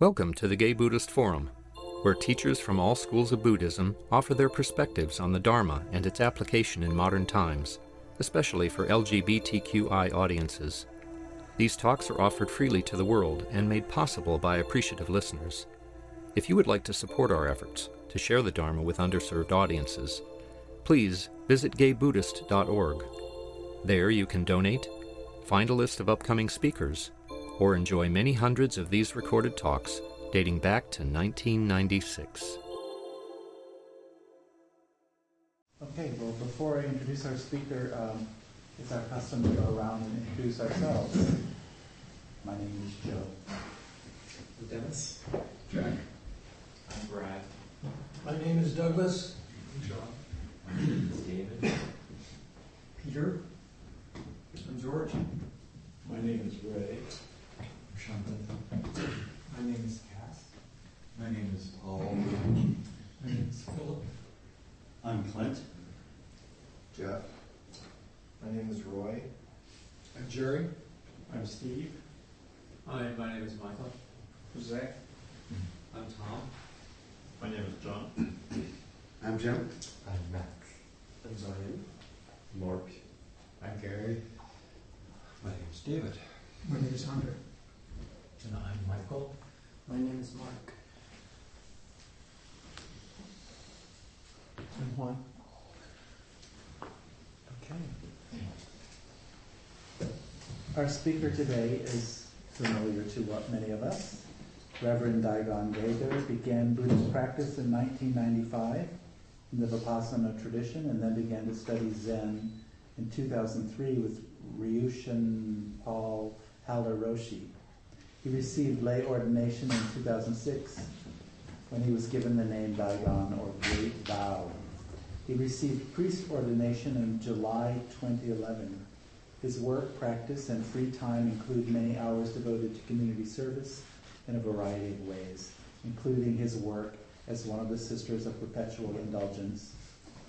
Welcome to the Gay Buddhist Forum, where teachers from all schools of Buddhism offer their perspectives on the Dharma and its application in modern times, especially for LGBTQI audiences. These talks are offered freely to the world and made possible by appreciative listeners. If you would like to support our efforts to share the Dharma with underserved audiences, please visit gaybuddhist.org. There you can donate, find a list of upcoming speakers, or enjoy many hundreds of these recorded talks dating back to 1996. Okay, well, before I introduce our speaker, it's our custom to go around and introduce ourselves. My name is Joe. Dennis. Jack. I'm Brad. My name is Douglas. John. My name is David. Peter. I'm George. My name is Ray. Shantanu. My name is Cass. My name is Paul. My name is Philip. I'm Clint. Jeff. My name is Roy. I'm Jerry. I'm Steve. Hi, my name is Michael. Jose. I'm Tom. My name is John. I'm Jim. I'm Max. I'm Zion. Mark. I'm Gary. My name is David. My name is Hunter. And I'm Michael. My name is Mark. I'm Juan. Okay. Our speaker today is familiar to many of us. Reverend Daigan Gaither began Buddhist practice in 1995 in the Vipassana tradition and then began to study Zen in 2003 with Ryushin Paul Halder Roshi. He received lay ordination in 2006 when he was given the name Daigan, or Great Vow. He received priest ordination in July 2011. His work, practice, and free time include many hours devoted to community service in a variety of ways, including his work as one of the Sisters of Perpetual Indulgence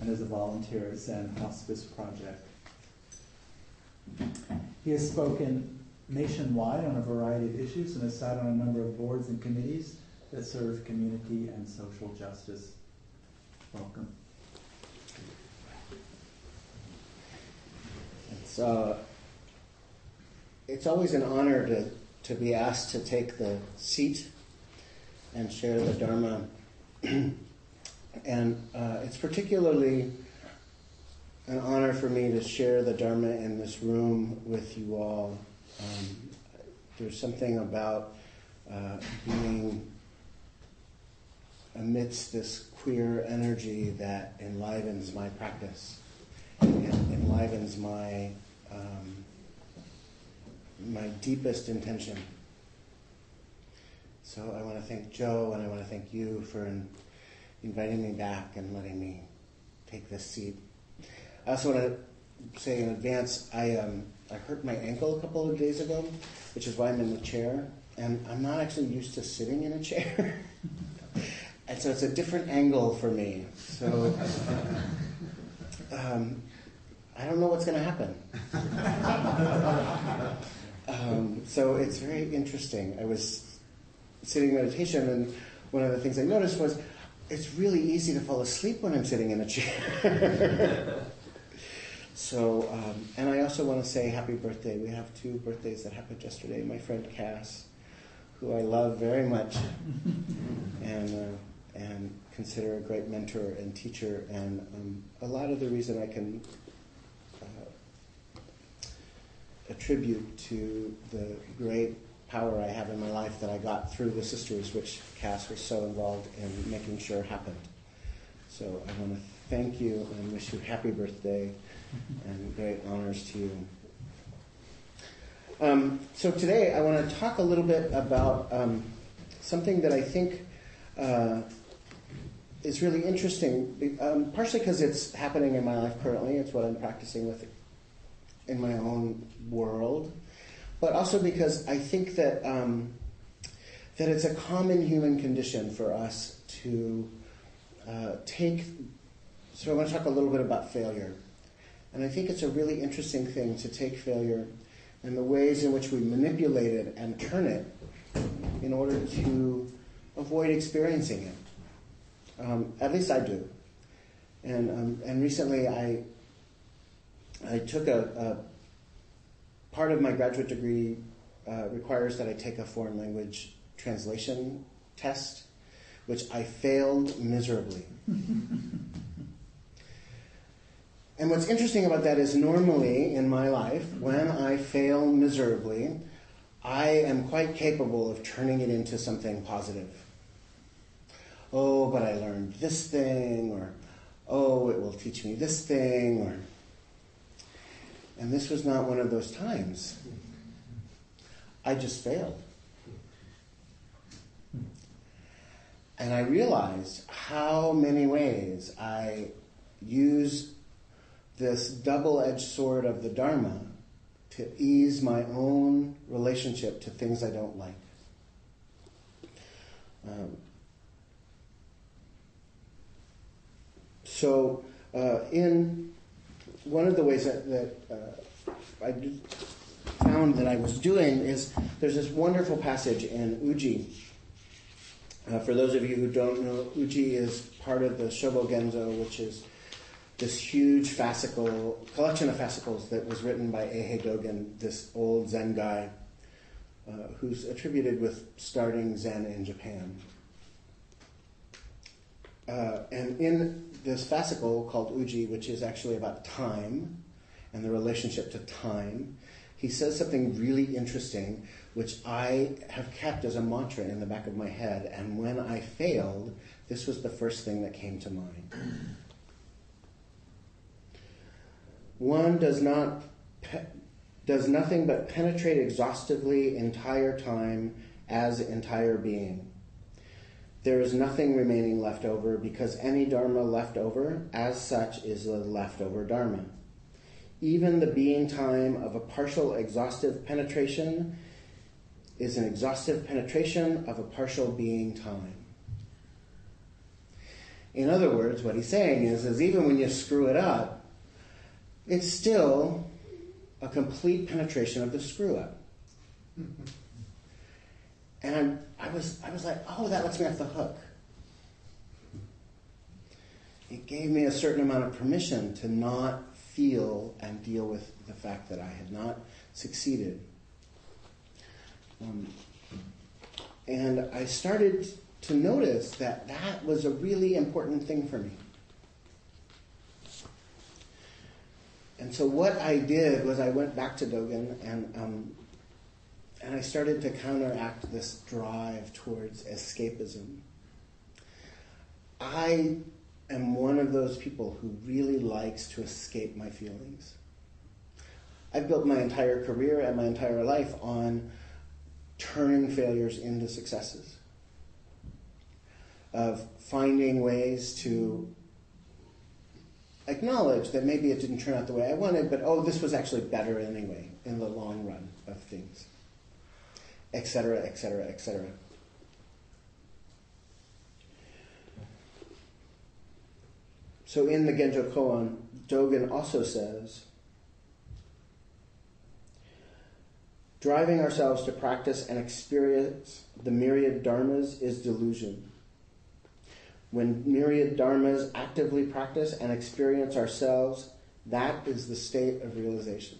and as a volunteer at Zen Hospice Project. He has spoken nationwide on a variety of issues and has sat on a number of boards and committees that serve community and social justice. Welcome. It's always an honor to be asked to take the seat and share the Dharma. And it's particularly an honor for me to share the Dharma in this room with you all. There's something about being amidst this queer energy that enlivens my practice and enlivens my my deepest intention. So I want to thank Joe and I want to thank you for inviting me back and letting me take this seat. I also want to say in advance, I hurt my ankle a couple of days ago, which is why I'm in the chair, and I'm not actually used to sitting in a chair. And so it's a different angle for me. So I don't know what's going to happen. So it's very interesting. I was sitting in meditation, and one of the things I noticed was it's really easy to fall asleep when I'm sitting in a chair. So, and I also want to say happy birthday. We have 2 birthdays that happened yesterday. My friend Cass, who I love very much, and consider a great mentor and teacher, and a lot of the reason I can attribute to the great power I have in my life that I got through the sisters, which Cass was so involved in making sure happened. So I want to thank you and wish you happy birthday and great honors to you. So today I want to talk a little bit about something that I think is really interesting, partially because it's happening in my life currently. It's what I'm practicing with in my own world, but also because I think that that it's a common human condition for us to take. So I want to talk a little bit about failure. And I think it's a really interesting thing to take failure and the ways in which we manipulate it and turn it in order to avoid experiencing it. At least I do. And recently I took a part of my graduate degree requires that I take a foreign language translation test, which I failed miserably. And what's interesting about that is normally in my life, when I fail miserably, I am quite capable of turning it into something positive. Oh, but I learned this thing, or oh, it will teach me this thing, and this was not one of those times. I just failed. And I realized how many ways I use this double-edged sword of the Dharma to ease my own relationship to things I don't like. In one of the ways that I found that I was doing is there's this wonderful passage in Uji. For those of you who don't know, Uji is part of the Shobo Genzo, which is this huge collection of fascicles that was written by Eihei Dogen, this old Zen guy who's attributed with starting Zen in Japan. And in this fascicle called Uji, which is actually about time and the relationship to time, he says something really interesting, which I have kept as a mantra in the back of my head. And when I failed, this was the first thing that came to mind. One does nothing but penetrate exhaustively entire time as entire being. There is nothing remaining left over, because any dharma left over, as such, is a leftover dharma. Even the being time of a partial exhaustive penetration is an exhaustive penetration of a partial being time. In other words, what he's saying is even when you screw it up, it's still a complete penetration of the screw up. And I was like, oh, that lets me off the hook. It gave me a certain amount of permission to not feel and deal with the fact that I had not succeeded. And I started to notice that that was a really important thing for me. And so what I did was I went back to Dogen and I started to counteract this drive towards escapism. I am one of those people who really likes to escape my feelings. I've built my entire career and my entire life on turning failures into successes, of finding ways to acknowledge that maybe it didn't turn out the way I wanted, but this was actually better anyway in the long run of things, etc., etc., etc. So in the Genjo Koan, Dogen also says, driving ourselves to practice and experience the myriad dharmas is delusion. When myriad dharmas actively practice and experience ourselves, that is the state of realization.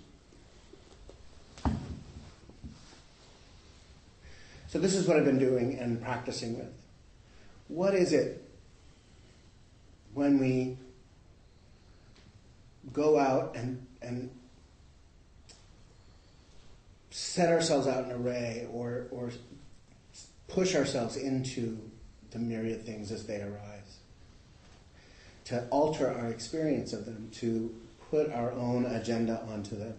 So this is what I've been doing and practicing with. What is it when we go out and set ourselves out in array or push ourselves into the myriad things as they arise, to alter our experience of them, to put our own agenda onto them?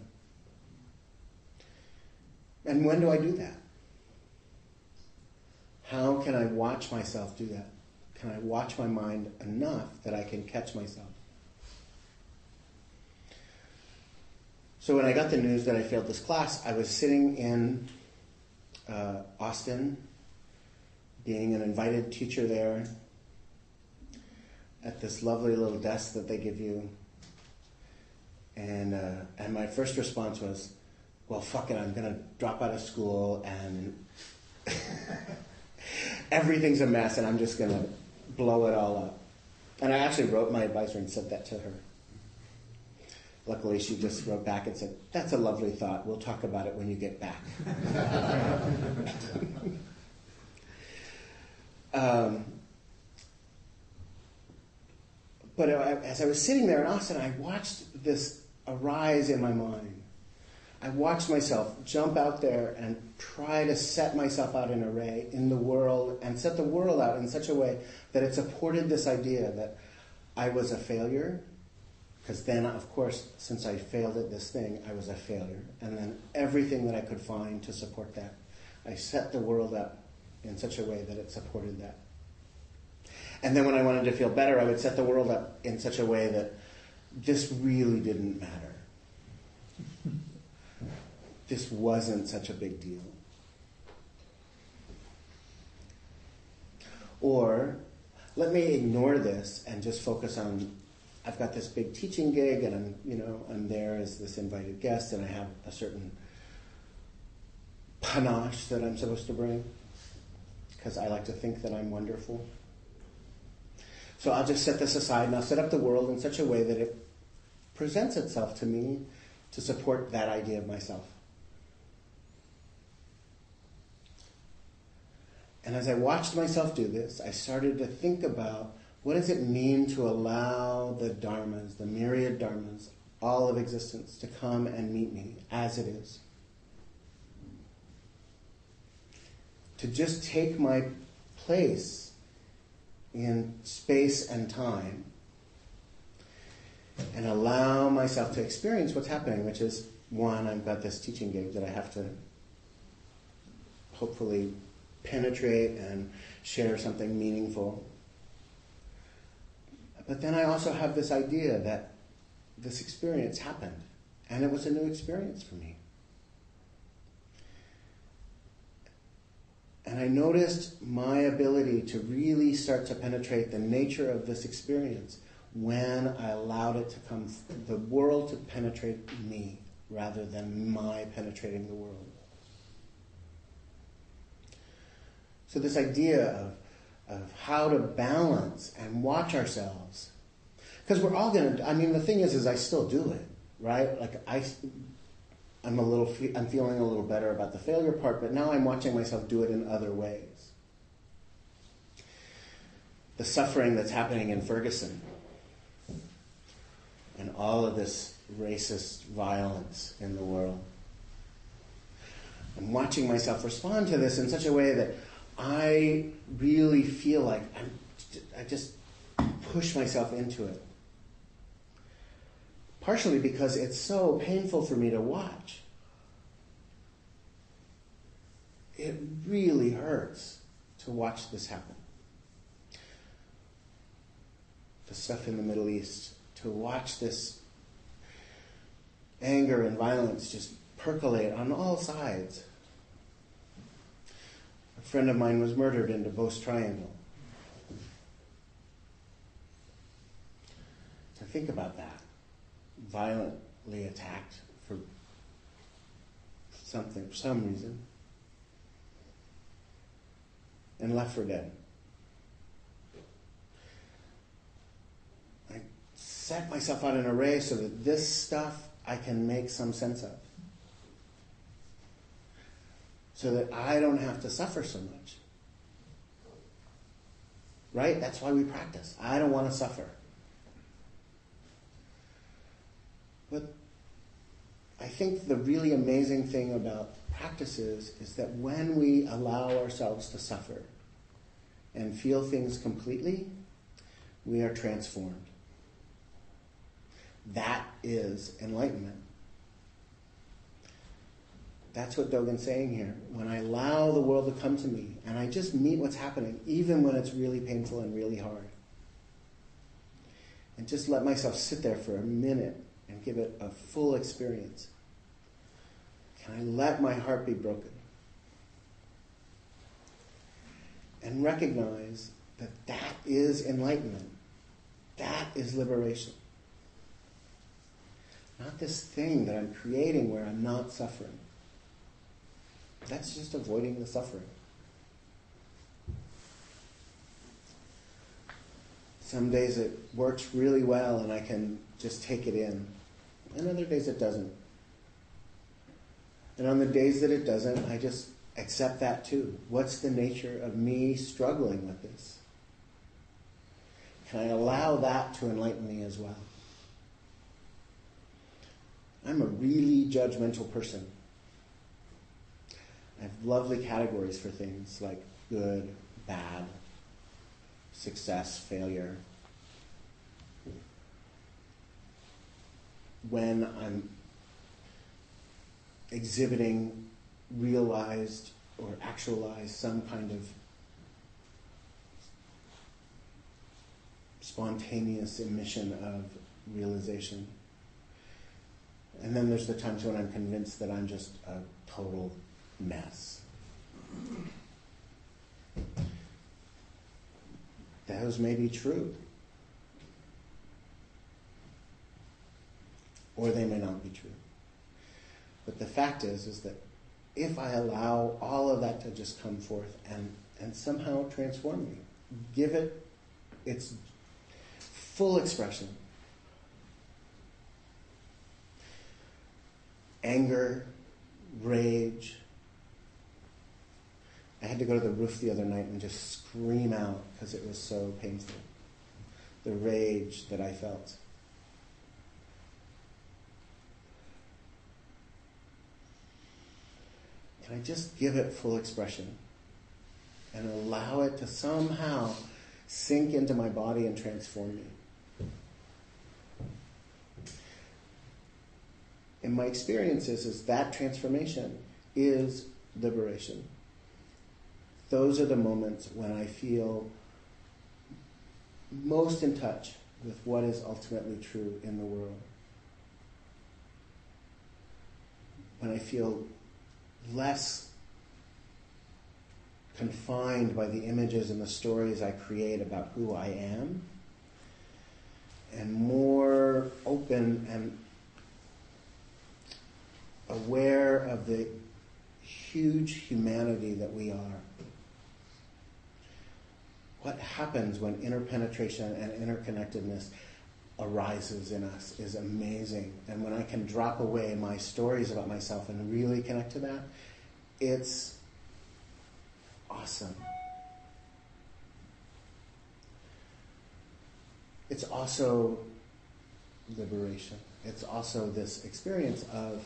And when do I do that? How can I watch myself do that? Can I watch my mind enough that I can catch myself? So when I got the news that I failed this class, I was sitting in Austin, being an invited teacher there, at this lovely little desk that they give you. And my first response was, well, fuck it, I'm going to drop out of school and Everything's a mess, and I'm just going to blow it all up. And I actually wrote my advisor and said that to her. Luckily, she just wrote back and said, "That's a lovely thought. We'll talk about it when you get back." But as I was sitting there in Austin, I watched this arise in my mind. I watched myself jump out there and try to set myself out in array in the world and set the world out in such a way that it supported this idea that I was a failure. Because then, of course, since I failed at this thing, I was a failure. And then everything that I could find to support that, I set the world up in such a way that it supported that. And then when I wanted to feel better, I would set the world up in such a way that this really didn't matter. This wasn't such a big deal. Or, let me ignore this and just focus on, I've got this big teaching gig and I'm there as this invited guest and I have a certain panache that I'm supposed to bring because I like to think that I'm wonderful. So I'll just set this aside and I'll set up the world in such a way that it presents itself to me to support that idea of myself. And as I watched myself do this, I started to think about what does it mean to allow the dharmas, the myriad dharmas, all of existence to come and meet me as it is. To just take my place in space and time and allow myself to experience what's happening, which is, one, I've got this teaching gig that I have to hopefully penetrate and share something meaningful. But then I also have this idea that this experience happened, and it was a new experience for me. And I noticed my ability to really start to penetrate the nature of this experience when I allowed it to come, the world to penetrate me rather than my penetrating the world. So this idea of how to balance and watch ourselves. Because we're all going to, the thing is I still do it, right? Like I'm feeling a little better about the failure part, but now I'm watching myself do it in other ways. The suffering that's happening in Ferguson and all of this racist violence in the world. I'm watching myself respond to this in such a way that I really feel like I just push myself into it. Partially because it's so painful for me to watch. It really hurts to watch this happen. The stuff in the Middle East, to watch this anger and violence just percolate on all sides. A friend of mine was murdered in the Beauce Triangle. So think about that. Violently attacked for some reason, and left for dead. I set myself out in an array so that this stuff I can make some sense of. So that I don't have to suffer so much. Right? That's why we practice. I don't want to suffer. But I think the really amazing thing about practices is that when we allow ourselves to suffer and feel things completely, we are transformed. That is enlightenment. That's what Dogen's saying here. When I allow the world to come to me and I just meet what's happening, even when it's really painful and really hard, and just let myself sit there for a minute and give it a full experience. Can I let my heart be broken? And recognize that that is enlightenment. That is liberation. Not this thing that I'm creating where I'm not suffering. That's just avoiding the suffering. Some days it works really well and I can just take it in. And other days it doesn't. And on the days that it doesn't, I just accept that too. What's the nature of me struggling with this? Can I allow that to enlighten me as well? I'm a really judgmental person. I have lovely categories for things like good, bad, success, failure. When I'm exhibiting realized or actualized some kind of spontaneous emission of realization. And then there's the times when I'm convinced that I'm just a total mess. Those may be true. Or they may not be true. But the fact is that if I allow all of that to just come forth and somehow transform me, give it its full expression, anger, rage. I had to go to the roof the other night and just scream out because it was so painful. The rage that I felt. Can I just give it full expression and allow it to somehow sink into my body and transform me? And my experience is that transformation is liberation. Those are the moments when I feel most in touch with what is ultimately true in the world. When I feel less confined by the images and the stories I create about who I am, and more open and aware of the huge humanity that we are. What happens when interpenetration and interconnectedness arises in us is amazing. And when I can drop away my stories about myself and really connect to that, it's awesome. It's also liberation. It's also this experience of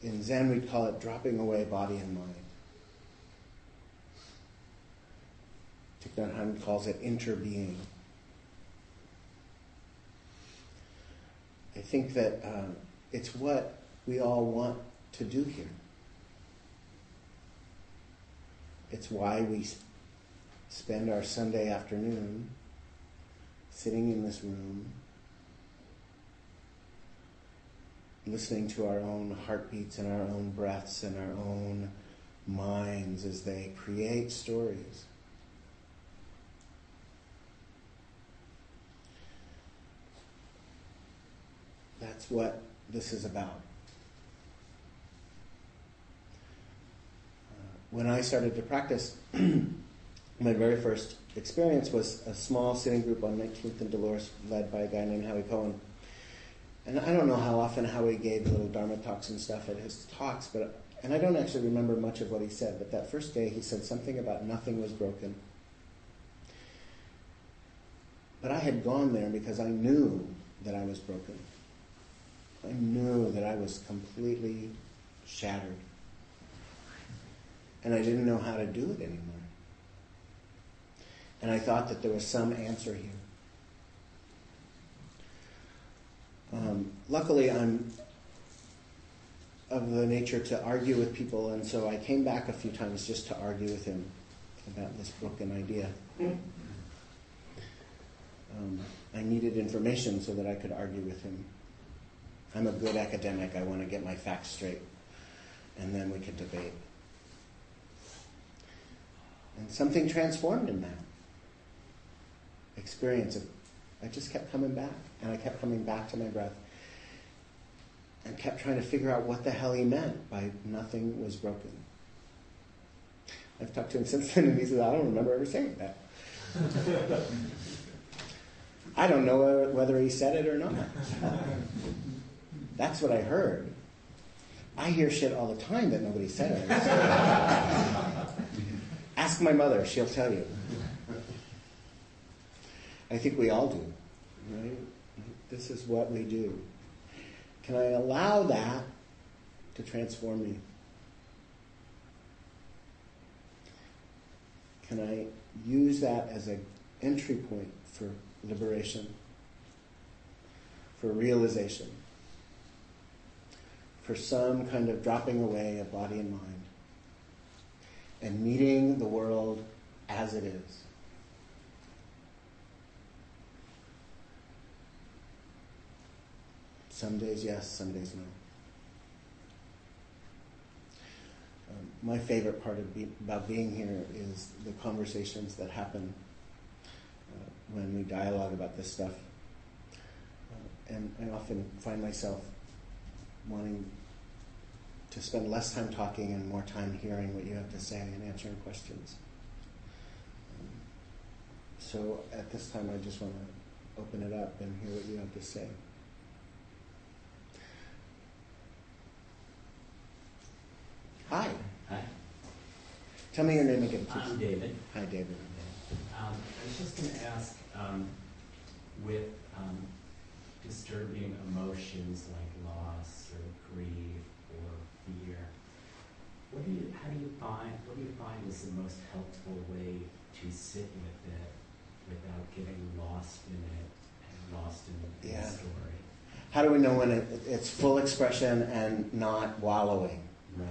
in Zen we'd call it dropping away body and mind. Thich Nhat Hanh calls it interbeing. I think that it's what we all want to do here. It's why we spend our Sunday afternoon sitting in this room, listening to our own heartbeats and our own breaths and our own minds as they create stories. That's what this is about. When I started to practice, my very first experience was a small sitting group on 19th and Dolores led by a guy named Howie Cohen. And I don't know how often Howie gave little Dharma talks and stuff at his talks, and I don't actually remember much of what he said, but that first day he said something about nothing was broken. But I had gone there because I knew that I was broken. I knew that I was completely shattered. And I didn't know how to do it anymore. And I thought that there was some answer here. Luckily, I'm of the nature to argue with people, and so I came back a few times just to argue with him about this broken idea. I needed information so that I could argue with him. I'm a good academic. I want to get my facts straight, and then we could debate. And something transformed in that experience. I just kept coming back, and I kept coming back to my breath, and kept trying to figure out what the hell he meant by nothing was broken. I've talked to him since then, and he says, I don't remember ever saying that. I don't know whether he said it or not. That's what I heard. I hear shit all the time that nobody says. Ask my mother, she'll tell you. I think we all do, right? This is what we do. Can I allow that to transform me? Can I use that as an entry point for liberation, for realization, for some kind of dropping away of body and mind, and meeting the world as it is? Some days yes, some days no. My favorite part about being here is the conversations that happen when we dialogue about this stuff. And I often find myself wanting to spend less time talking and more time hearing what you have to say and answering questions. So at this time, I just want to open it up and hear what you have to say. Hi. Hi. Tell me your name again, please. I'm David. Hi, David. I was just going to ask, with disturbing emotions like loss or grief or fear, what do you find is the most helpful way to sit with it without getting lost in it and lost in the story? How do we know when it's full expression and not wallowing? Right.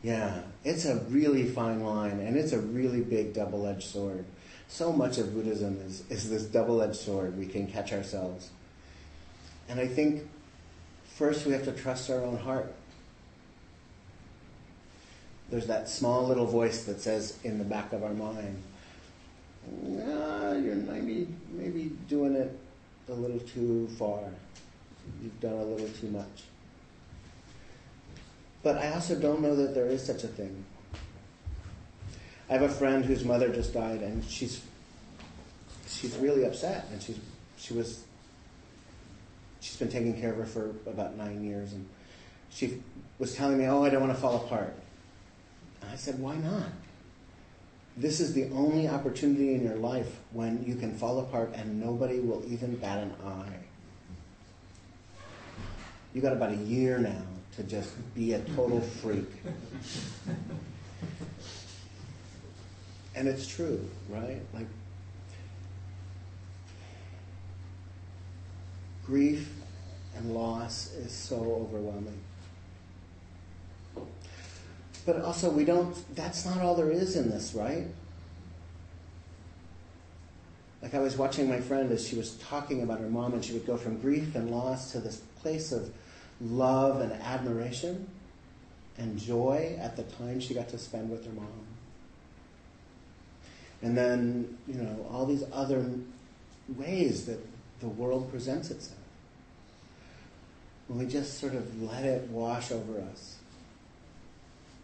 Yeah, it's a really fine line, and it's a really big double-edged sword. So much of Buddhism is this double-edged sword. We can catch ourselves. And I think first we have to trust our own heart. There's that small little voice that says in the back of our mind, you're maybe doing it a little too far. You've done a little too much. But I also don't know that there is such a thing. I have a friend whose mother just died, and she's really upset, and she's been taking care of her for about 9 years, and she was telling me, I don't want to fall apart. And I said, why not? This is the only opportunity in your life when you can fall apart and nobody will even bat an eye. You got about a year now to just be a total freak. And it's true, right? Like, grief and loss is so overwhelming. But also that's not all there is in this, right? Like I was watching my friend as she was talking about her mom, and she would go from grief and loss to this place of love and admiration and joy at the time she got to spend with her mom. And then, all these other ways that the world presents itself. When we just sort of let it wash over us.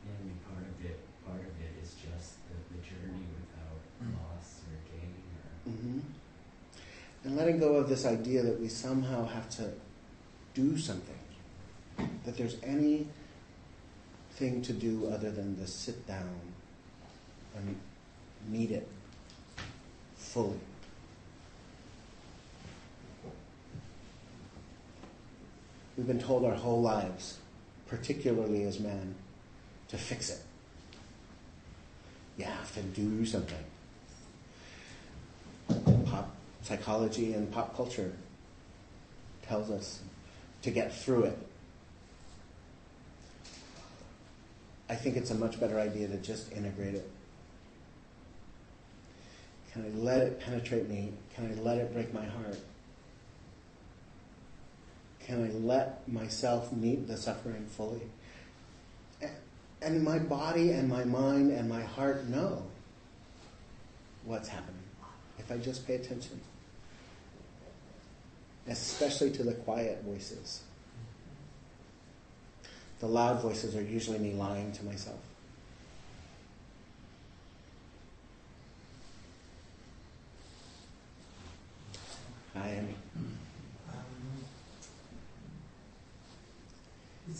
Yeah, I mean, part of it is just the journey without loss or gain. Mm-hmm. And letting go of this idea that we somehow have to do something. That there's anything to do other than to sit down and meet it fully. We've been told our whole lives, particularly as men, to fix it. You have to do something. Pop psychology and pop culture tells us to get through it. I think it's a much better idea to just integrate it. Can I let it penetrate me? Can I let it break my heart? Can I let myself meet the suffering fully? And my body and my mind and my heart know what's happening if I just pay attention. Especially to the quiet voices. The loud voices are usually me lying to myself.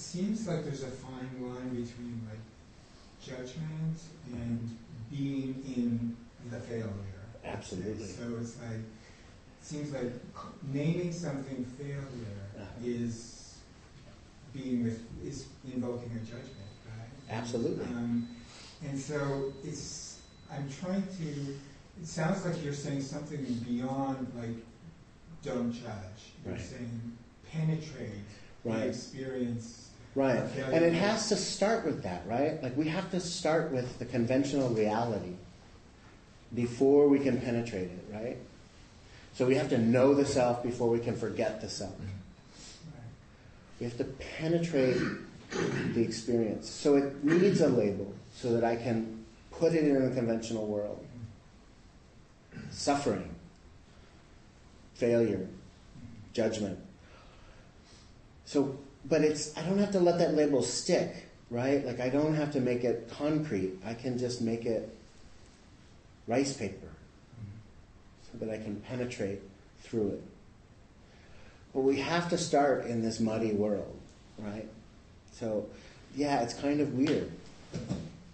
seems like there's a fine line between like judgment and being in the failure. Absolutely. So it's like, it seems like naming something failure is is invoking a judgment, right? Absolutely. And so I'm trying to, it sounds like you're saying something beyond like, don't judge. You're Right. saying penetrate the Right. experience. Right. of failure. And it has to start with that, right? Like we have to start with the conventional reality before we can penetrate it, right? So we have to know the self before we can forget the self. Right. We have to penetrate the experience. So it needs a label so that I can put it in the conventional world. Suffering, failure, judgment. So, but I don't have to let that label stick, right? Like I don't have to make it concrete. I can just make it rice paper so that I can penetrate through it. But we have to start in this muddy world, right? So, yeah, it's kind of weird.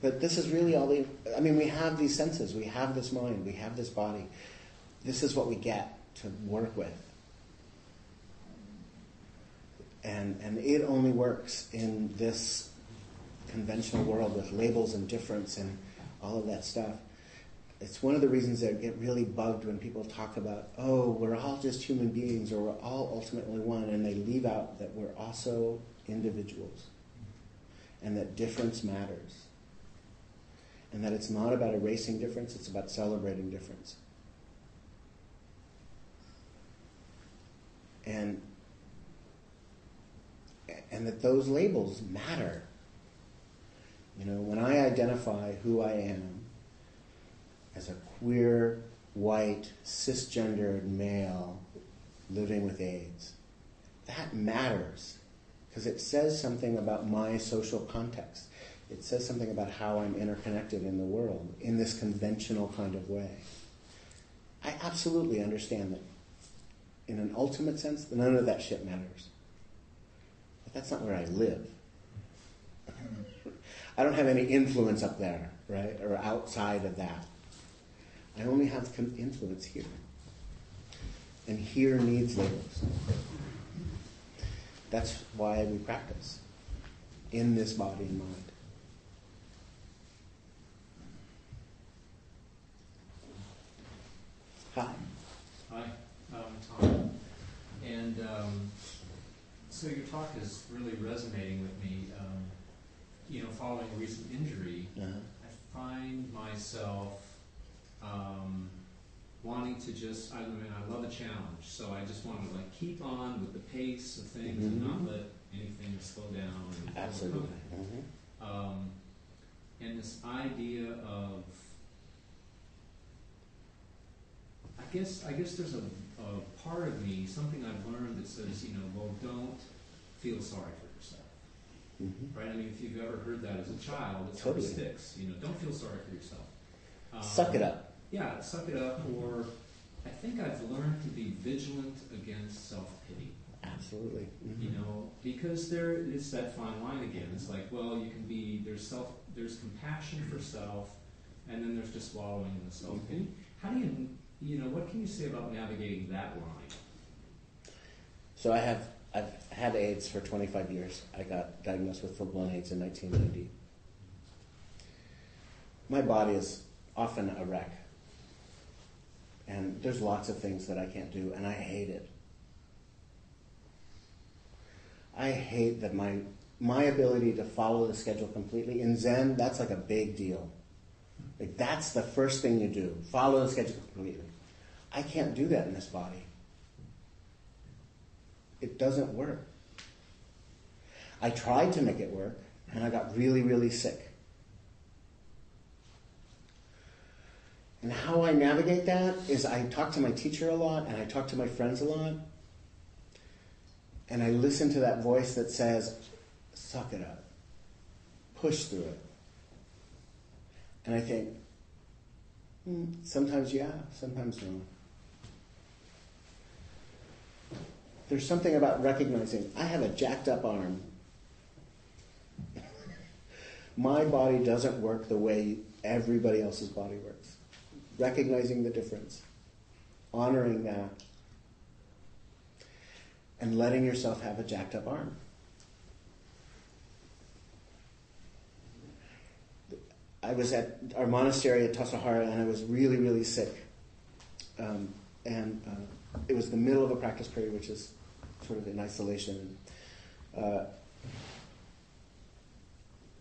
But this is really all we have these senses, we have this mind, we have this body. This is what we get to work with. And it only works in this conventional world with labels and difference and all of that stuff. It's one of the reasons that I get really bugged when people talk about, oh, we're all just human beings or we're all ultimately one, and they leave out that we're also individuals and that difference matters. And that it's not about erasing difference, it's about celebrating difference. And that those labels matter. You know, when I identify who I am as a queer, white, cisgendered male living with AIDS, that matters because it says something about my social context. It says something about how I'm interconnected in the world in this conventional kind of way. I absolutely understand that in an ultimate sense, none of that shit matters. But that's not where I live. I don't have any influence up there, right? Or outside of that. I only have influence here. And here needs labels. That's why we practice in this body and mind. Hi. Hi, I'm Tom. And so your talk is really resonating with me. Following a recent injury, I find myself wanting to I love a challenge, so I just want to keep on with the pace of things and not let anything slow down. Absolutely. And this idea of, I guess there's a part of me, something I've learned that says, don't feel sorry for yourself. Mm-hmm. Right? I mean, if you've ever heard that as a child, it Totally. sort of sticks. Don't feel sorry for yourself. Suck it up. Yeah, suck it up. Or I think I've learned to be vigilant against self-pity. Absolutely. Mm-hmm. Because it's that fine line again. It's like, well, you can be, there's compassion for self, and then there's just wallowing in the self-pity. Mm-hmm. How do you, what can you say about navigating that line? So I've had AIDS for 25 years. I got diagnosed with full-blown AIDS in 1990. My body is often a wreck. And there's lots of things that I can't do, and I hate it. I hate that my ability to follow the schedule completely, in Zen, that's like a big deal. Like that's the first thing you do, follow the schedule completely. I can't do that in this body. It doesn't work. I tried to make it work, and I got really, really sick. And how I navigate that is I talk to my teacher a lot, and I talk to my friends a lot, and I listen to that voice that says, suck it up, push through it. And I think, sometimes yeah, sometimes no. There's something about recognizing I have a jacked up arm My body doesn't work the way everybody else's body works. Recognizing the difference, honoring that, and letting yourself have a jacked up arm. I was at our monastery at Tassajara and I was really, really sick. It was the middle of a practice period, which is sort of in isolation.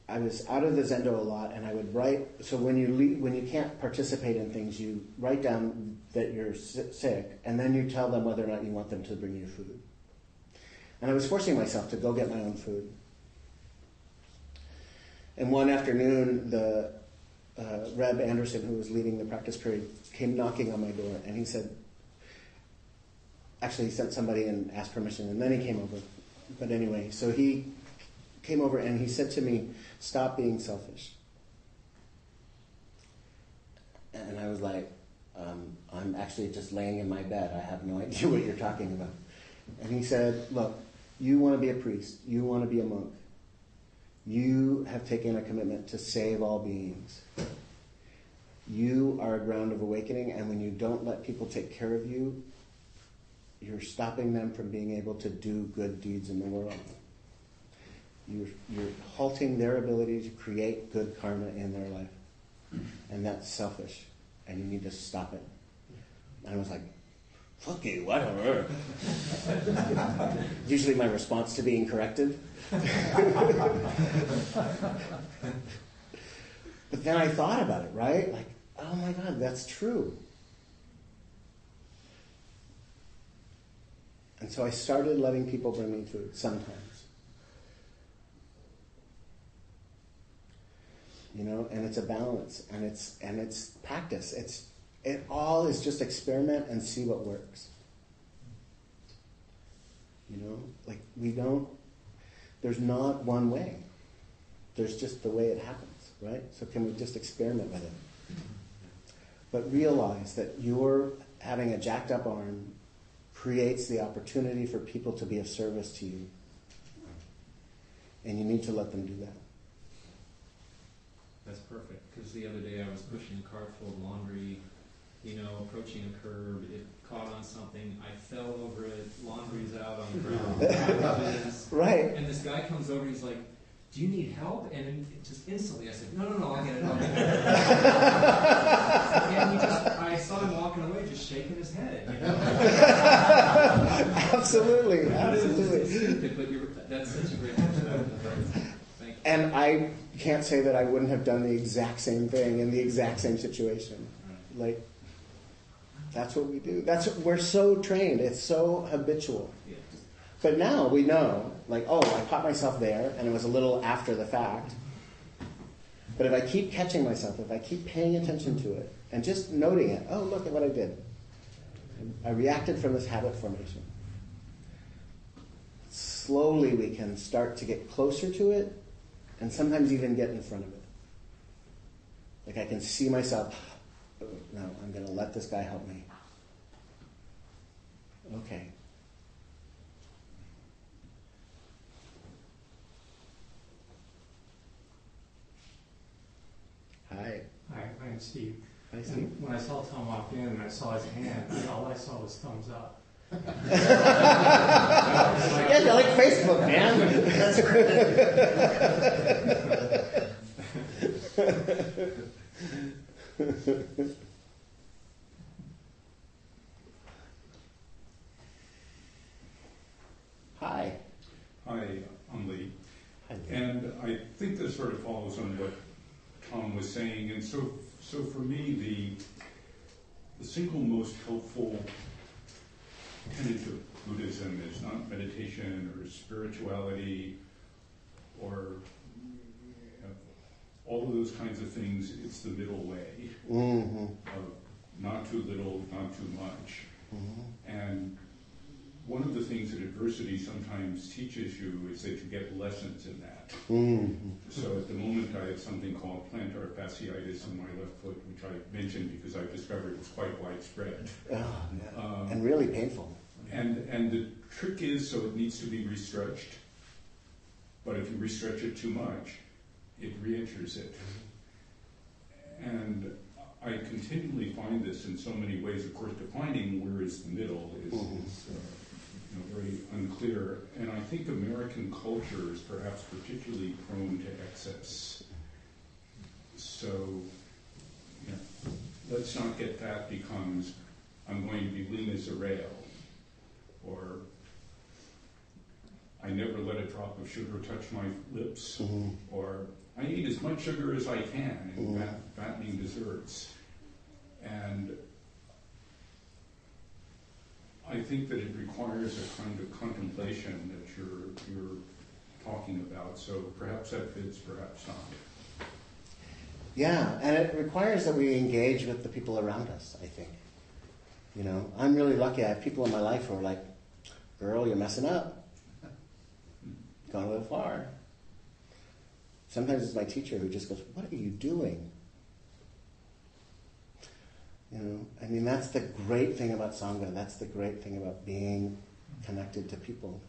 I was out of the Zendo a lot, and I would write. So when you can't participate in things, you write down that you're sick, and then you tell them whether or not you want them to bring you food. And I was forcing myself to go get my own food. And one afternoon, the Reb Anderson, who was leading the practice period, came knocking on my door, and he said, actually he sent somebody and asked permission, and then he came over. But anyway, so he came over and he said to me, "Stop being selfish." And I was like, I'm actually just laying in my bed. I have no idea what you're talking about. And he said, "Look, you want to be a priest. You want to be a monk. You have taken a commitment to save all beings. You are a ground of awakening, and when you don't let people take care of you, you're stopping them from being able to do good deeds in the world. You're halting their ability to create good karma in their life. And that's selfish, and you need to stop it." And I was like, "Fuck you, whatever." Usually my response to being corrected. But then I thought about it, right? Like, oh my God, that's true. And so I started letting people bring me food sometimes. You know, and it's a balance, and it's practice. It all is just experiment and see what works. You know, like there's not one way. There's just the way it happens, right? So can we just experiment with it? But realize that your having a jacked up arm creates the opportunity for people to be of service to you. And you need to let them do that. That's perfect, because the other day I was pushing a cart full of laundry, approaching a curb, it caught on something, I fell over it, laundry's out on the ground. Right. And this guy comes over, he's like, "Do you need help?" And just instantly I said, No, I'll get it. And I saw him walking away, just shaking his head. Absolutely. It's stupid, but that's such a great perspective. Thank you. And I can't say that I wouldn't have done the exact same thing in the exact same situation. Like, that's what we do. We're so trained. It's so habitual. Yeah. But now we know, like, oh, I caught myself there, and it was a little after the fact. But if I keep catching myself, if I keep paying attention to it, and just noting it, oh, look at what I did. I reacted from this habit formation. Slowly we can start to get closer to it, and sometimes even get in front of it. Like I can see myself, oh, no, I'm going to let this guy help me. Okay. Hi. Hi, my name's Steve. Hi, Steve. And when I saw Tom walk in and I saw his hand, all I saw was thumbs up. Yeah, I like Facebook, man. That's Hi. Hi, I'm Lee. Hi, Lee. And I think this sort of follows on what Tom was saying. And so for me, the single most helpful tenet of Buddhism is not meditation or spirituality or all of those kinds of things. It's the middle way of not too little, not too much. And one of the things that adversity sometimes teaches you is that you get lessons in that. So at the moment I have something called plantar fasciitis in my left foot, which I mentioned because I've discovered it's quite widespread. And really painful. And the trick is, so it needs to be restretched. But if you restretch it too much, it re-enters it. And I continually find this in so many ways. Of course, defining where is the middle is very unclear. And I think American culture is perhaps particularly prone to excess. So, let's not get that becomes, I'm going to be lean as a rail, or I never let a drop of sugar touch my lips, or I eat as much sugar as I can in fattening desserts. And I think that it requires a kind of contemplation that you're talking about. So perhaps that fits, perhaps not. Yeah, and it requires that we engage with the people around us, I think. I'm really lucky. I have people in my life who are like, girl, you're messing up. Gone a little far. Sometimes it's my teacher who just goes, what are you doing? That's the great thing about Sangha. That's the great thing about being connected to people.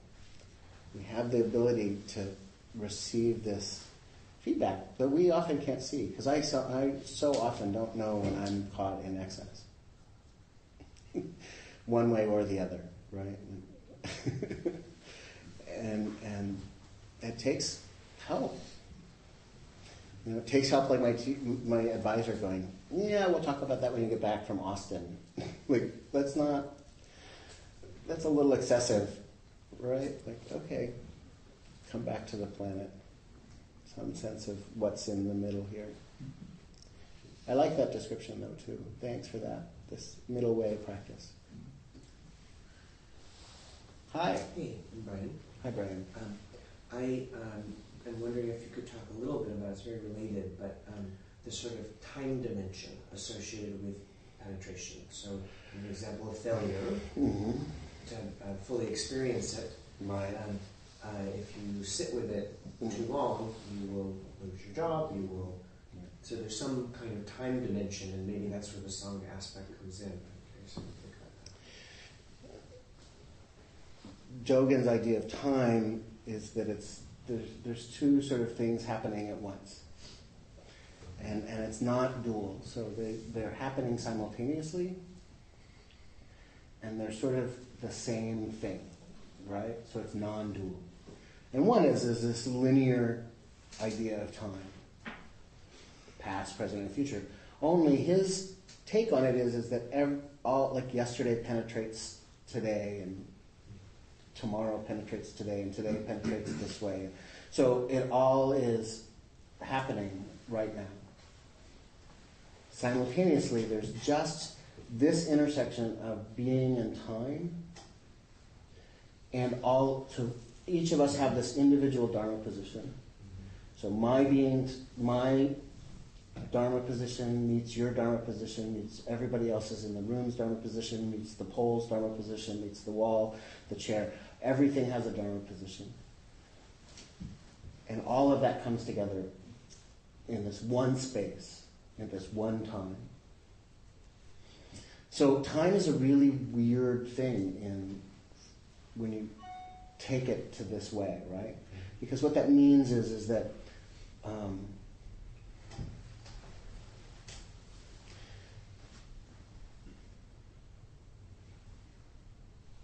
We have the ability to receive this feedback that we often can't see, because I so often don't know when I'm caught in excess. One way or the other, right? and it takes help. It takes help, like my advisor going, yeah, we'll talk about that when you get back from Austin. That's a little excessive, right? Okay, come back to the planet. Some sense of what's in the middle here. I like that description, though, too. Thanks for that, this middle way practice. Hi. Hey, I'm Brian. Hi, Brian. I'm wondering if you could talk a little bit about, it's very related, but the sort of time dimension associated with penetration. So, an example of failure, to fully experience it, right. If you sit with it too long, you will lose your job, so there's some kind of time dimension, and maybe that's where the Sangha aspect comes in. I'm curious what you think about that. Dogen's idea of time is that there's two sort of things happening at once. And it's not dual. So they're happening simultaneously, and they're sort of the same thing, right? So it's non-dual. And one is this linear idea of time, past, present, and future. Only his take on it is that like yesterday penetrates today, and tomorrow penetrates today, and today penetrates this way. So it all is happening right now. Simultaneously, there's just this intersection of being and time, and each of us have this individual Dharma position. So my Dharma position meets your Dharma position, meets everybody else's in the room's Dharma position, meets the pole's Dharma position, meets the wall, the chair. Everything has a Dharma position. And all of that comes together in this one space, in this one time. So time is a really weird thing when you take it to this way, right? Because what that means is that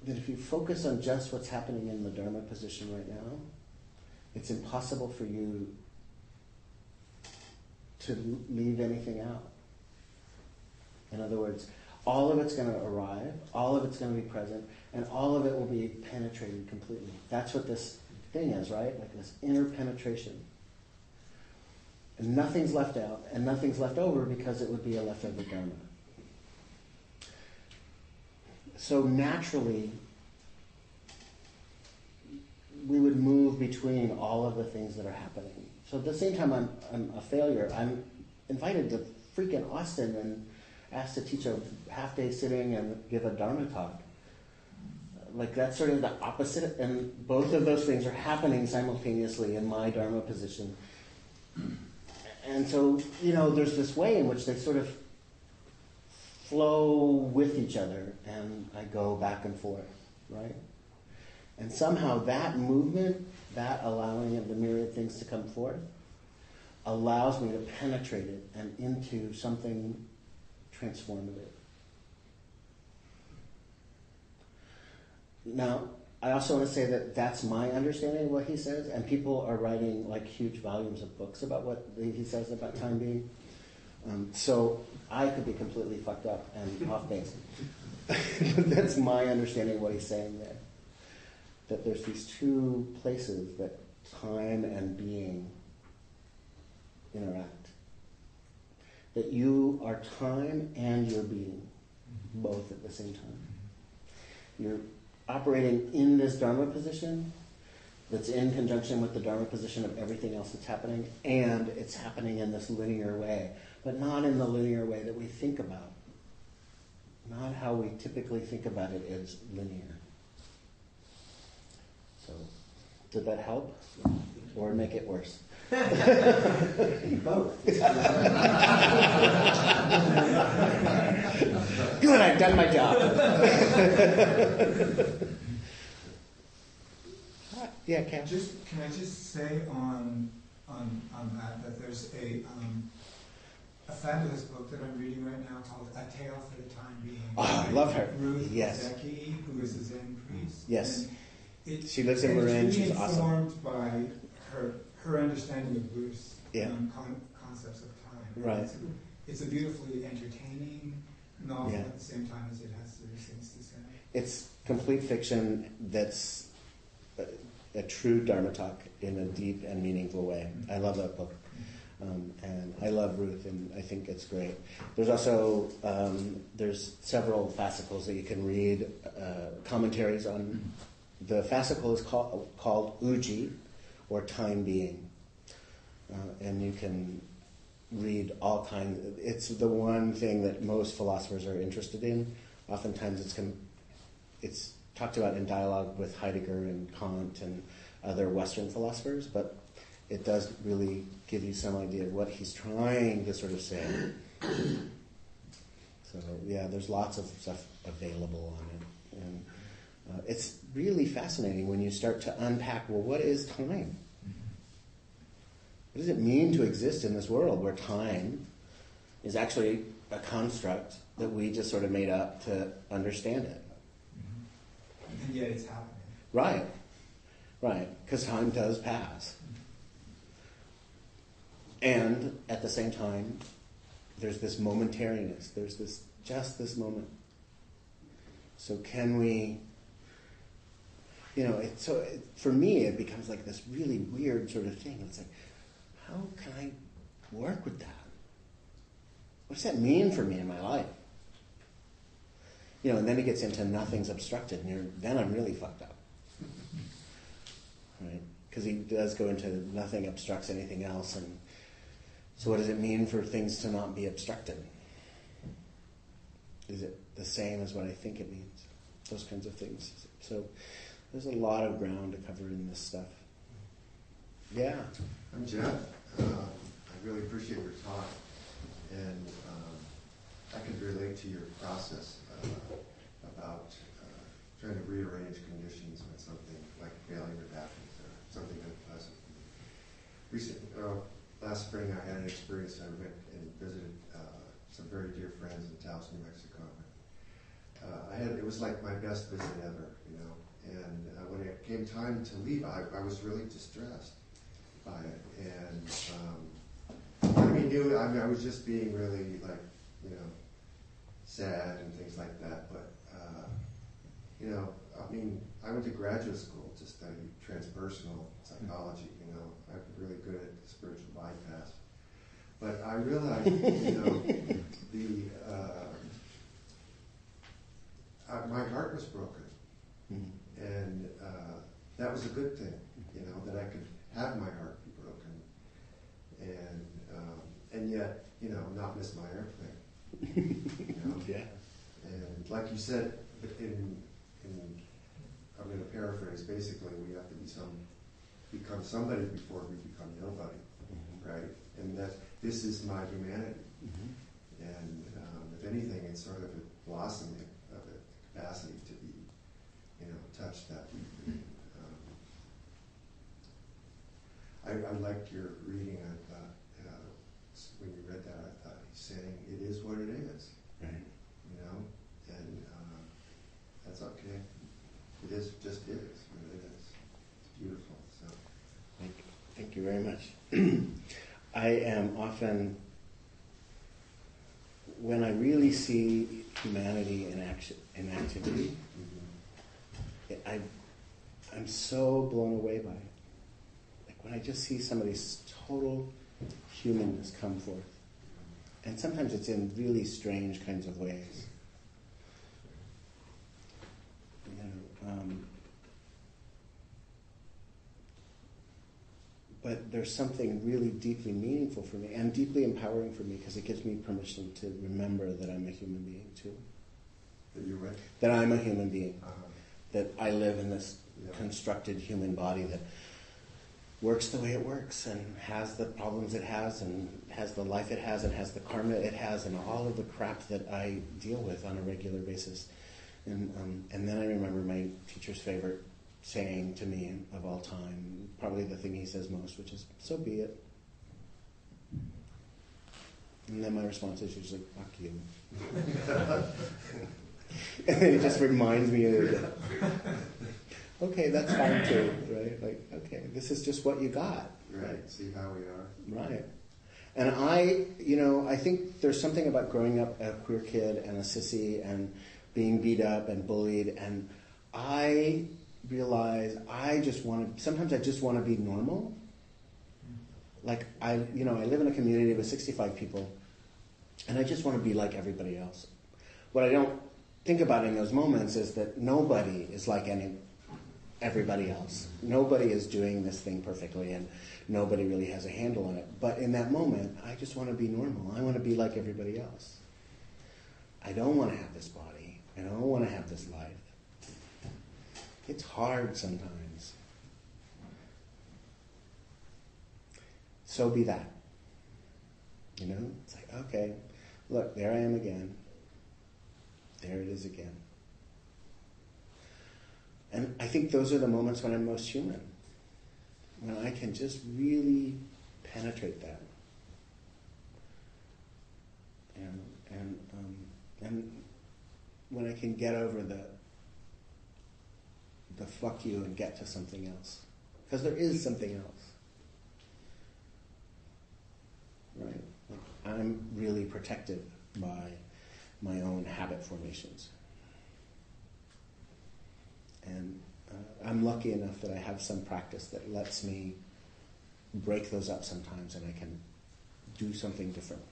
that if you focus on just what's happening in the Dharma position right now, it's impossible for you to leave anything out. In other words, all of it's going to arrive, all of it's going to be present, and all of it will be penetrated completely. That's what this thing is, right? Like this inner penetration. And nothing's left out, and nothing's left over because it would be a leftover Dharma. So naturally, we would move between all of the things that are happening. So at the same time I'm a failure, I'm invited to freaking Austin and asked to teach a half-day sitting and give a Dharma talk. Like that's sort of the opposite, and both of those things are happening simultaneously in my Dharma position. And so, there's this way in which they sort of flow with each other, and I go back and forth, right? And somehow that movement, that allowing of the myriad things to come forth, allows me to penetrate it and into something transformative. Now, I also want to say that that's my understanding of what he says, and people are writing like huge volumes of books about what he says about time being. So I could be completely fucked up and off base. That's my understanding of what he's saying there. That there's these two places that time and being interact. That you are time and you're being, both at the same time. You're operating in this Dharma position that's in conjunction with the Dharma position of everything else that's happening, and it's happening in this linear way, but not in the linear way that we think about. Not how we typically think about it as linear. So, did that help? Or make it worse? Both. Good, I've done my job. Yeah, Cam. Can I just say on that there's a fabulous book that I'm reading right now called A Tale for the Time Being. Oh, I love her. Ruth Yes. Zeki, who is a Zen priest. Yes. And She lives in Bruein. It's really She's awesome. informed by her understanding of Buddhist concepts of time. Right. It's a beautifully entertaining novel Yeah. at the same time as it has serious things to say. It's complete fiction that's a true Dharma talk in a deep and meaningful way. I love that book. And I love Ruth, and I think it's great. There's also there's several fascicles that you can read, commentaries on. The fascicle is called Uji, or Time Being, and you can read all kinds. It's the one thing that most philosophers are interested in. Oftentimes, it's talked about in dialogue with Heidegger and Kant and other Western philosophers, but it does really give you some idea of what he's trying to sort of say. So yeah, there's lots of stuff available on it, and it's really fascinating when you start to unpack. Well, what is time? What does it mean to exist in this world where time is actually a construct that we just sort of made up to understand it? And yet it's happening. Right, because time does pass. And at the same time, there's this momentariness. There's just this moment. So can we, for me, it becomes like this really weird sort of thing. It's like, how can I work with that? What does that mean for me in my life? And then it gets into nothing's obstructed, and then I'm really fucked up. Right? Because he does go into nothing obstructs anything else, and so what does it mean for things to not be obstructed? Is it the same as what I think it means? Those kinds of things. So there's a lot of ground to cover in this stuff. Yeah. I'm Jeff. I really appreciate your talk, and I could relate to your process about trying to rearrange conditions when something like failure happens or something unpleasant. Last spring I had an experience. I went and visited some very dear friends in Taos, New Mexico. It was like my best visit ever, and when it came time to leave, I was really distressed by it, and I was just being really sad and things like that, but I went to graduate school to study transpersonal psychology, I'm really good at the spiritual bypass, but I realized, my heart was broken, and that was a good thing, that I could have my heart be broken, and yet, not miss my airplane. Yeah. And like you said, I'm going to paraphrase. Basically, we have to become somebody before we become nobody, right? And this is my humanity. And if anything, it's sort of a blossoming of a capacity to be, touched that deeply. I liked your reading of very much. I am often, when I really see humanity in activity, I'm so blown away by it. Like when I just see somebody's total humanness come forth. And sometimes it's in really strange kinds of ways. But there's something really deeply meaningful for me and deeply empowering for me because it gives me permission to remember that I'm a human being too. That you're right. That I'm a human being. That I live in this constructed human body that works the way it works and has the problems it has and has the life it has and has the karma it has and all of the crap that I deal with on a regular basis. And then I remember my teacher's favorite saying to me of all time, probably the thing he says most, which is, so be it. And then my response is usually, fuck you. And then it just reminds me of it. Okay, that's fine too, right? Like, okay, this is just what you got. Right, see how we are. Right. And I think there's something about growing up a queer kid and a sissy and being beat up and bullied, and I realize sometimes I just want to be normal. Like, I live in a community with 65 people, and I just want to be like everybody else. What I don't think about in those moments is that nobody is like everybody else. Nobody is doing this thing perfectly, and nobody really has a handle on it. But in that moment, I just want to be normal. I want to be like everybody else. I don't want to have this body. I don't want to have this life. It's hard sometimes. So be that. It's like, okay, look, there I am again. There it is again. And I think those are the moments when I'm most human. When I can just really penetrate that. And when I can get over the fuck you and get to something else. Because there is something else. Right? Like, I'm really protected by my own habit formations. And I'm lucky enough that I have some practice that lets me break those up sometimes and I can do something different.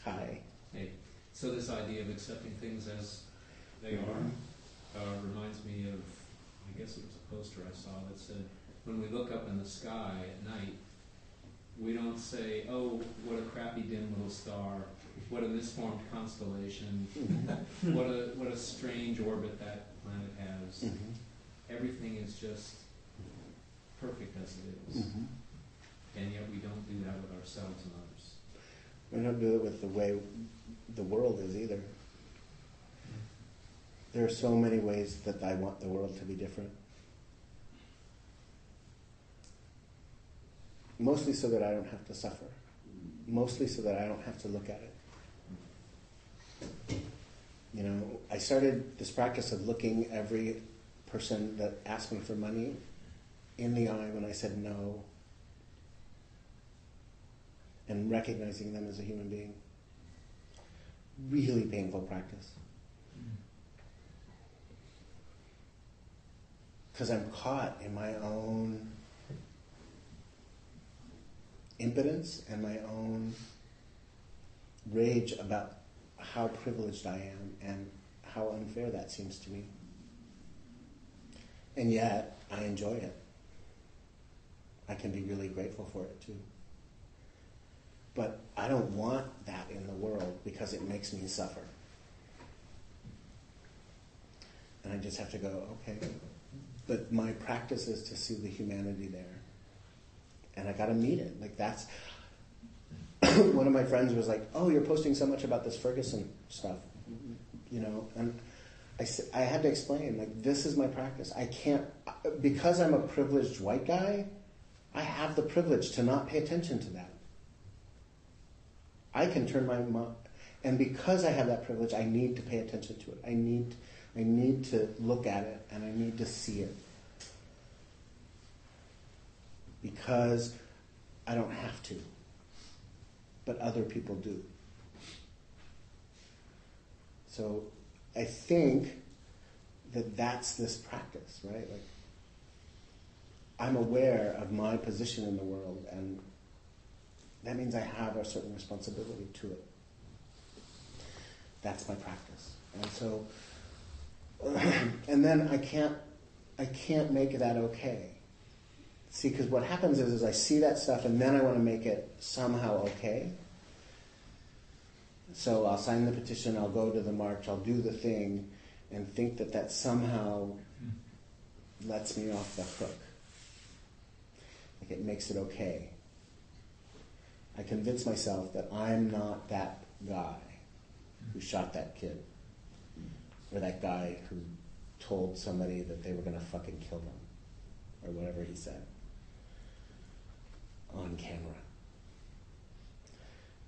Hi. Hey, so this idea of accepting things as they are reminds me of, I guess it was a poster I saw that said, when we look up in the sky at night, we don't say, oh, what a crappy dim little star, what a misformed constellation, what a strange orbit that planet has. Mm-hmm. Everything is just perfect as it is. Mm-hmm. And yet we don't do that with ourselves and others. We don't do it with the way the world is either. There are so many ways that I want the world to be different. Mostly so that I don't have to suffer. Mostly so that I don't have to look at it. I started this practice of looking every person that asked me for money in the eye when I said no, and recognizing them as a human being. Really painful practice. Because I'm caught in my own impotence and my own rage about how privileged I am and how unfair that seems to me. And yet, I enjoy it. I can be really grateful for it too. But I don't want that in the world because it makes me suffer. And I just have to go, okay. But my practice is to see the humanity there. And I got to meet it. Like, that's... One of my friends was like, oh, you're posting so much about this Ferguson stuff. And I had to explain, like, this is my practice. I can't... Because I'm a privileged white guy, I have the privilege to not pay attention to that. I can turn my mind... And because I have that privilege, I need to pay attention to it. I I need to look at it and I need to see it. Because I don't have to, but other people do. So I think that that's this practice, right? Like, I'm aware of my position in the world, and that means I have a certain responsibility to it. That's my practice. And so, and then I can't make that okay. See, because what happens is I see that stuff and then I want to make it somehow okay. So I'll sign the petition, I'll go to the march, I'll do the thing, and think that that somehow lets me off the hook. Like it makes it okay. I convince myself that I'm not that guy who shot that kid, or that guy who told somebody that they were going to fucking kill them, or whatever he said on camera.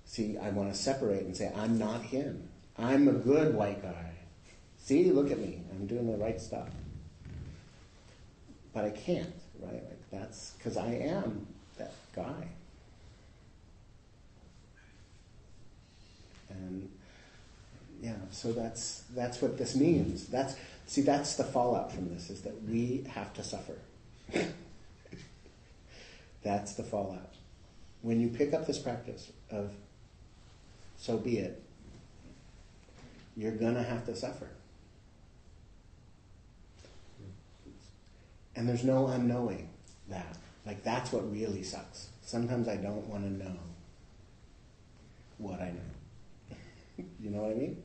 See, I want to separate and say, I'm not him. I'm a good white guy. See, look at me. I'm doing the right stuff. But I can't, right? Like that's because I am that guy. And yeah, so that's what this means. That's the fallout from this, is that we have to suffer. That's the fallout. When you pick up this practice of so be it, you're gonna have to suffer. And there's no unknowing that. Like that's what really sucks. Sometimes I don't want to know what I know. You know what I mean?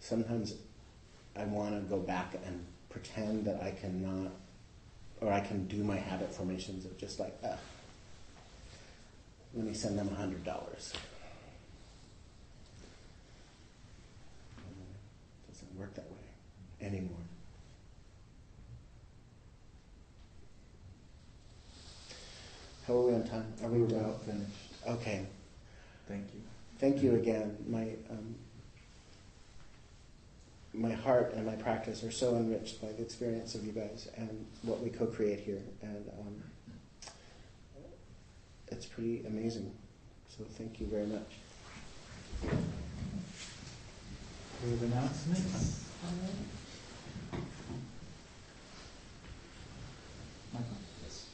Sometimes I want to go back and pretend that I cannot, or I can do my habit formations of just like, let me send them $100. It doesn't work that way anymore. How are we on time? Are we about finished? Okay. Thank you. Thank you again. My heart and my practice are so enriched by the experience of you guys and what we co-create here, and it's pretty amazing. So thank you very much. We have announcements. Michael. Yes.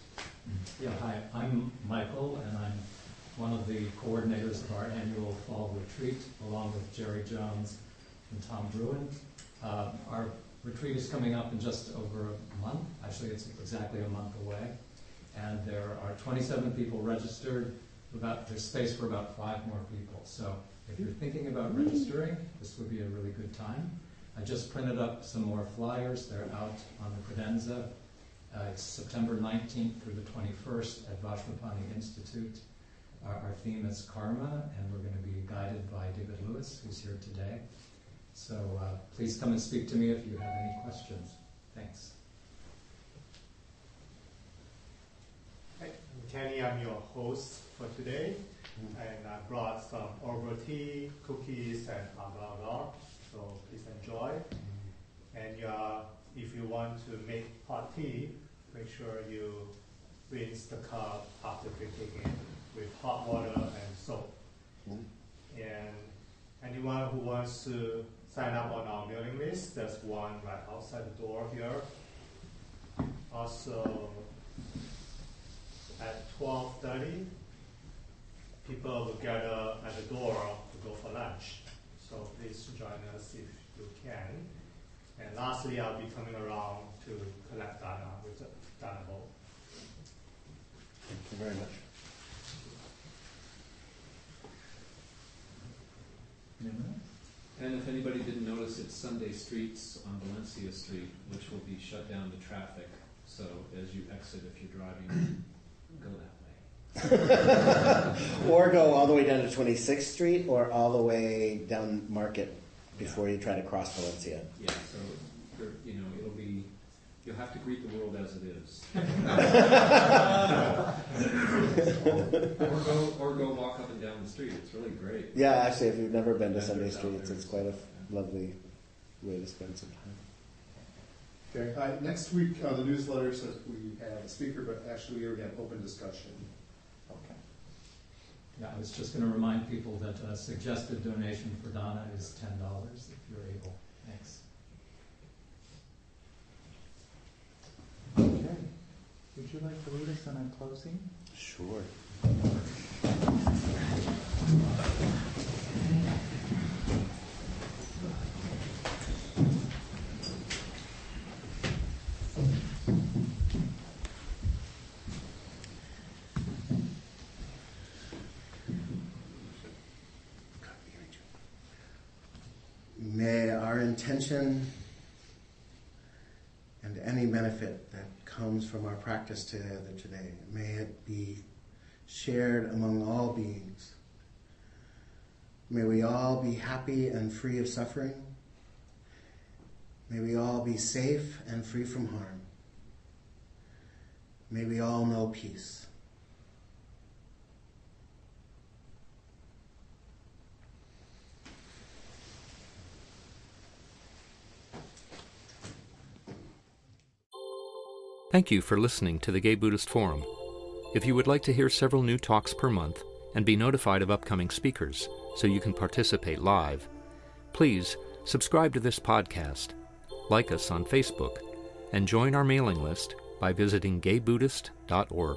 Yeah, hi, I'm Michael, and I'm one of the coordinators of our annual fall retreat, along with Jerry Jones and Tom Bruein. Our retreat is coming up in just over a month. Actually, it's exactly a month away. And there are 27 people registered. There's space for about 5 more people. So if you're thinking about registering, this would be a really good time. I just printed up some more flyers. They're out on the credenza. It's September 19th through the 21st at Vajrapani Institute. Our theme is karma, and we're going to be guided by David Lewis, who's here today. So please come and speak to me if you have any questions. Thanks. Hi, I'm Kenny. I'm your host for today. And I brought some herbal tea, cookies, and agar-agar. So please enjoy. And if you want to make hot tea, make sure you rinse the cup after drinking it with hot water and soap. And anyone who wants to sign up on our mailing list, there's one right outside the door here. Also, at 12:30, people will gather at the door to go for lunch. So please join us if you can. And lastly, I'll be coming around to collect dana with the dana bowl. Thank you very much. And if anybody didn't notice, it's Sunday Streets on Valencia Street, which will be shut down to traffic. So as you exit, if you're driving, go that way. Or go all the way down to 26th Street, or all the way down Market before you try to cross Valencia. Yeah, so it'll be, you'll have to greet the world as it is. or go walk up and down the street. It's really great. Yeah, actually, if you've never been to Sunday Streets, it's quite a lovely way to spend some time. Okay, next week, the newsletter says we have a speaker, but actually we already have open discussion. Okay. Yeah, I was just going to remind people that a suggested donation for Donna is $10 if you're able. Thanks. Okay. Would you like to lead us in a closing? Sure. May our intention and any benefit that comes from our practice together today, may it be shared among all beings. May we all be happy and free of suffering. May we all be safe and free from harm. May we all know peace. Thank you for listening to the Gay Buddhist Forum. If you would like to hear several new talks per month and be notified of upcoming speakers so you can participate live, please subscribe to this podcast, like us on Facebook, and join our mailing list by visiting gaybuddhist.org.